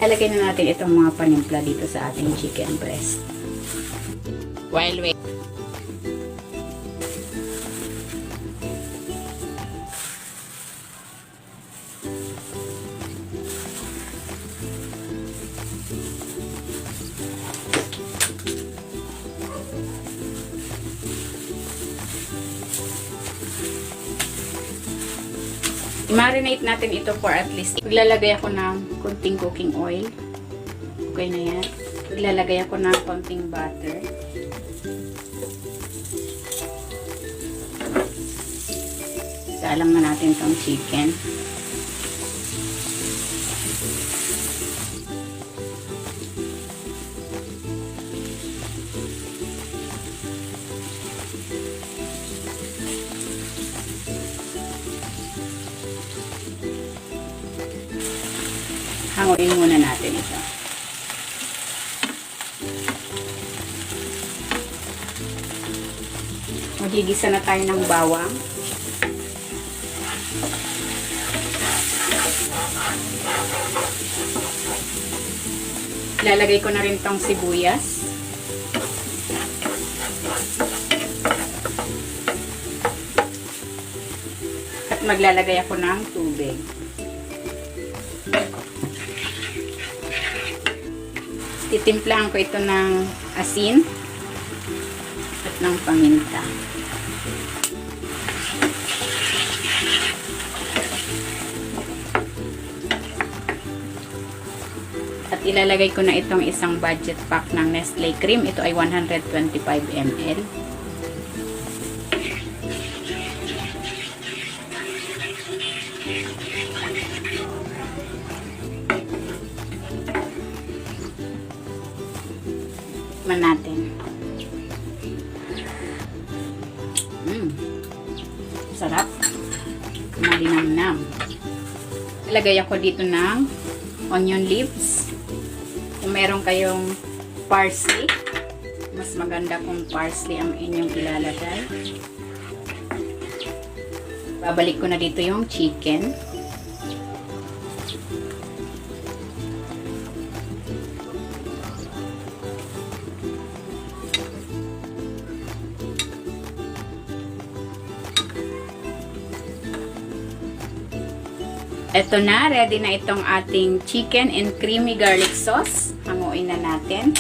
Lalagay na natin itong mga panimpla dito sa ating chicken breast. While wait. I-marinate natin ito for at least. Maglalagay ako ng konting cooking oil. Okay na yan. Maglalagay ako ng konting butter. Salang na natin itong chicken. Hanguin muna natin ito. Magigisa na tayo ng bawang. Lalagay ko na rin tong sibuyas. At maglalagay ako ng tubig. Titimplahan ko ito ng asin at ng paminta. At ilalagay ko na itong isang budget pack ng Nestle cream. Ito ay 125 ml. Tikman natin. Sarap. Malinamnam. Ilagay ako dito ng onion leaves. Kung meron kayong parsley, mas maganda kung parsley ang inyong ilalagay. Babalik ko na dito yung chicken. Ito na, ready na itong ating chicken and creamy garlic sauce. Hanguin na natin.